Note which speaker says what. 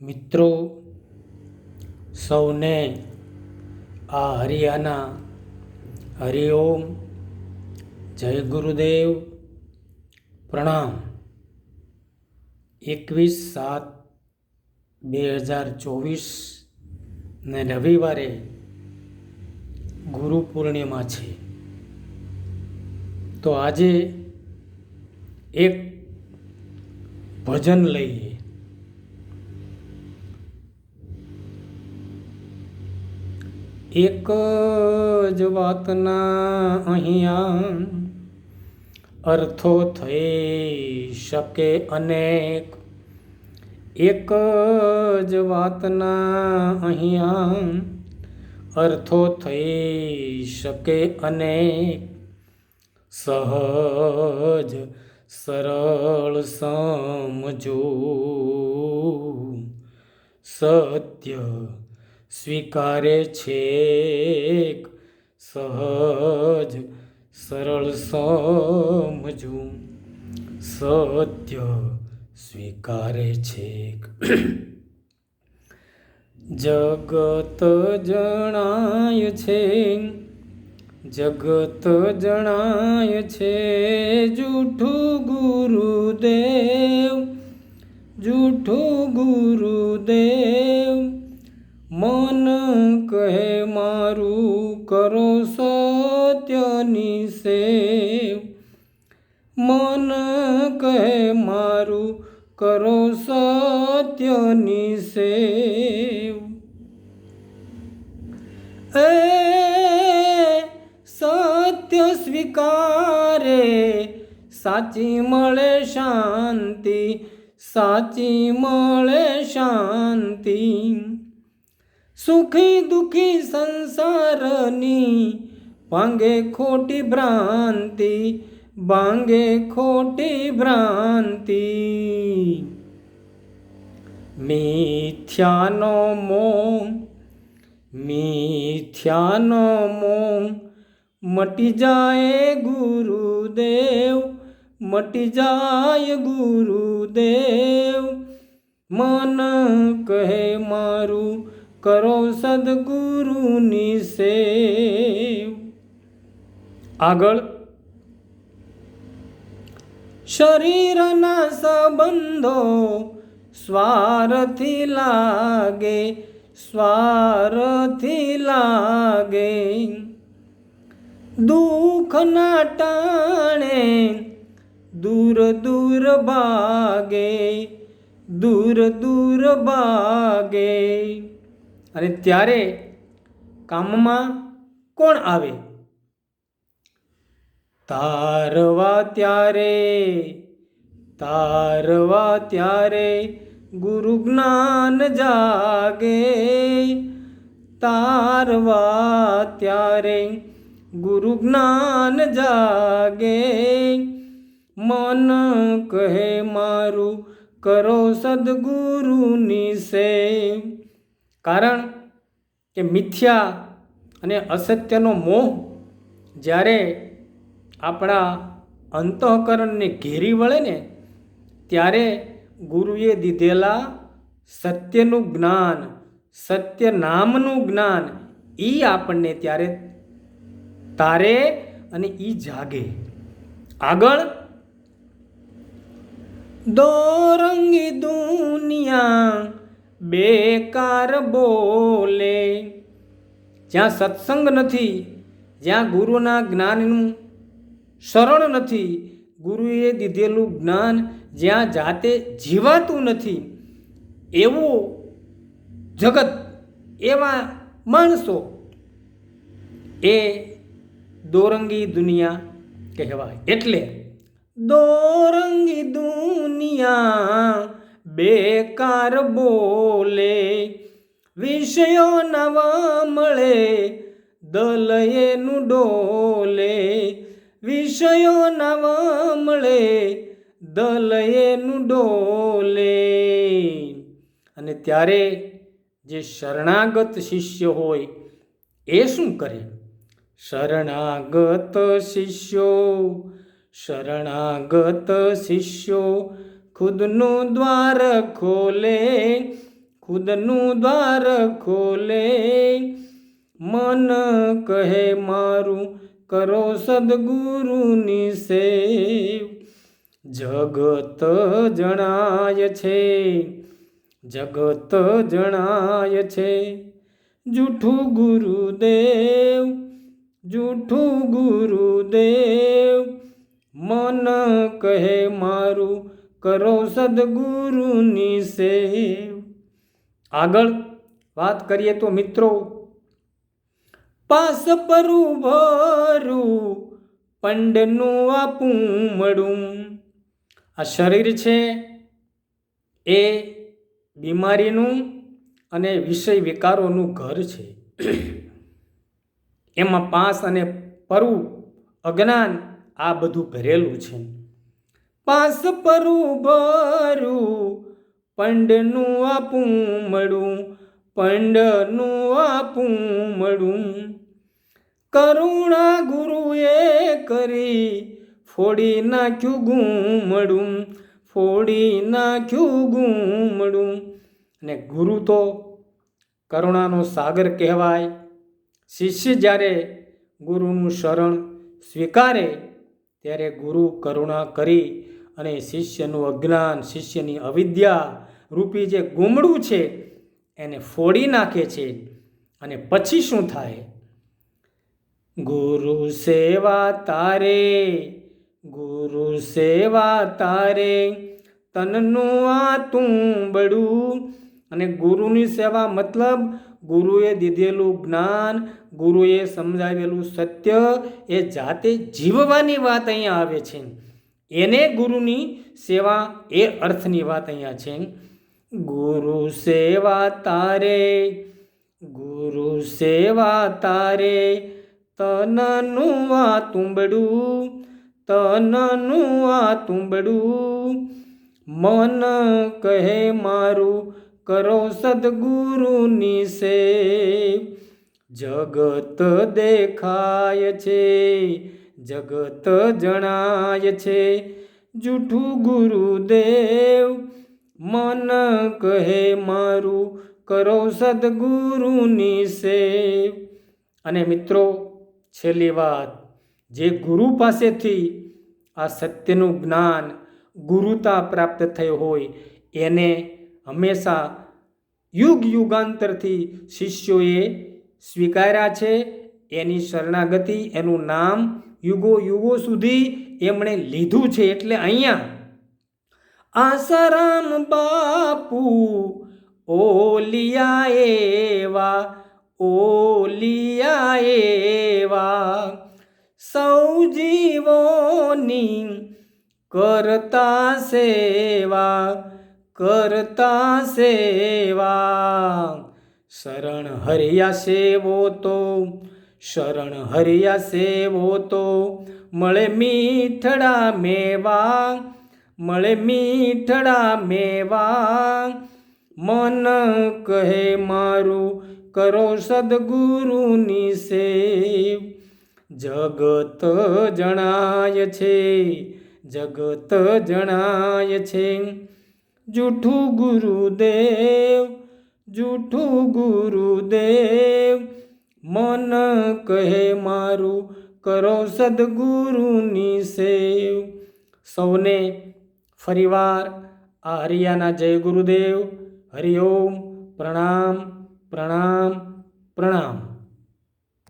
Speaker 1: મિત્રો સૌને આ હરિયાના હરિઓમ, જય ગુરુદેવ, પ્રણામ। 21/7/2024 ને રવિવારે ગુરુ પૂર્ણિમા છે। તો આજે એક ભજન લઈએ। એક જ વાતના અહીંયા અર્થો થઈ શકે અનેક। એક જ વાતના અહીંયા અર્થો થઈ શકે અનેક। સહજ સરળ સમજો, સત્ય સ્વીકારે છેક। સહજ સરળ સમજું, સત્ય સ્વીકારે છેક। જગત જણાય છે, જગત જણાય છે, જૂઠું ગુરુદેવ, જૂઠું ગુરુદેવ। મન કહે મારું કરો સત્યની સેવ, મન કહે મારું કરો સત્યની સેવ। એ સત્ય સ્વીકારે સાચી મળે શાંતિ, સાચી મળે શાંતિ। સુખી દુખી સંસારની ભાંગે ખોટી ભ્રાંતિ, ભાંગે ખોટી ભ્રાંતિ। મિથ્યાનો મોહ, મિથ્યાનો મોહ મટી જાય ગુરુદેવ, મટી જાય ગુરુદેવ। મન કહે મારું કરો સદગુરુની સેવ। આગળ, શરીરના સંબંધો સ્વાર્થી લાગે, સ્વાર્થી લાગે। દુઃખના ટાણે દૂર દૂર ભાગે, દૂર દૂર ભાગે। અને ત્યારે કામમાં કોણ આવે? તારવા ત્યારે, તારવા ત્યારે ગુરુ જ્ઞાન જાગે। તારવા ત્યારે ગુરુ જ્ઞાન જાગે। મન કહે મારું કરો સદગુરુની સેવ। કારણ કે મિથ્યા અને અસત્યનો મોહ જ્યારે આપણા અંતઃકરણને ઘેરી વળે ને, ત્યારે ગુરુએ દીધેલા સત્યનું જ્ઞાન, સત્ય નામનું જ્ઞાન, એ આપણને ત્યારે તારે અને એ જાગે। આગળ, દોરંગી દુનિયા બેકાર બોલે। જ્યાં સત્સંગ નથી, જ્યાં ગુરુના જ્ઞાનનું શરણ નથી, ગુરુએ દીધેલું જ્ઞાન જ્યાં જાતે જીવાતું નથી, એવું જગત, એવા માણસો એ દોરંગી દુનિયા કહેવાય। એટલે દોરંગી દુનિયા બેકાર બોલે। વિષયો નવા મળે દલ એનું ડોલે, વિષયો નવા મળે દલ એનું ડોલે। અને ત્યારે જે શરણાગત શિષ્ય હોય એ શું કરે? શરણાગત શિષ્યો, શરણાગત શિષ્યો ખુદનું દ્વાર ખોલે, ખુદનું દ્વાર ખોલે. મન કહે મારું કરો સદગુરુની સેવ. જગત જણાય છે, જગત જણાય છે, જૂઠું ગુરુદેવ, જૂઠું ગુરુદેવ. મન કહે મારું કરો સદગુરુની સેવ. આગળ વાત કરીએ તો મિત્રો, પાસ પરું ભરું પંડનું આપું મળું. આ શરીર છે એ બીમારીનું અને વિષય વિકારોનું ઘર છે. એમાં પાસ અને પરુ અજ્ઞાન આ બધું ભરેલું છે. પાસ પરું ભરું પંડનું આપું મળું, પંડનું આપું મળું. કરુણા ગુરુએ કરી ફોડી નાખ્યું ગુમડું, ફોડી નાખ્યું ગુમડું. અને ગુરુ તો કરુણાનો સાગર કહેવાય. શિષ્ય જ્યારે ગુરુનું શરણ સ્વીકારે ત્યારે ગુરુ કરુણા કરી અને શિષ્યનું અજ્ઞાન, શિષ્યની અવિદ્યા રૂપી જે ગુમડું છે એને ફોડી નાખે છે. અને પછી શું થાય? ગુરુ સેવા તારે, ગુરુ સેવા તારે, તનનું આ તુંબડું. અને ગુરુની સેવા મતલબ ગુરુએ દીધેલું જ્ઞાન, ગુરુએ સમજાવેલું સત્ય એ જાતે જીવવાની વાત અહીંયા આવે છે. એને ગુરુની સેવા એ અર્થની વાત અહીંયા છે. ગુરુ સેવા તારે, ગુરુ સેવા તારે, તનનું આ તુંબડું, તનનું આ તુંબડું. મન કહે મારું કરો સદગુરુની સેવ. જગત દેખાય છે, જગત જણાય છે, જૂઠું ગુરુદેવ. મન કહે મારું કરો સદગુરુની સેવ. અને મિત્રો, છેલ્લી વાત, જે ગુરુ પાસેથી આ સત્યનું જ્ઞાન, ગુરુતા પ્રાપ્ત થઈ હોય એને હંમેશા યુગ યુગાંતરથી શિષ્યોએ સ્વીકાર્યા છે. એની શરણાગતિ, એનું નામ યુગો યુગો સુધી એમણે લીધું છે. એટલે અહીંયા આસારામ બાપુ ઓલિયા એવા, ઓલિયા એવા, સૌ જીવોની કરતા સેવા, કરતા સેવા. શરણ હરિયા સેવો તો, શરણ હરિયા સેવો તો, મળે મીઠડા મેવા, મળે મીઠડા મેવા. મન કહે મારું કરો સદગુરુની સેવ. જગત જણાય છે, જગત જણાય છે, જૂઠું ગુરુદેવ, જૂઠું ગુરુદેવ. મન કહે મારું કરો સદગુરુની સેવ. સૌને ફરીવાર આ હરિયાના જય ગુરુદેવ. હરિઓમ. પ્રણામ, પ્રણામ, પ્રણામ.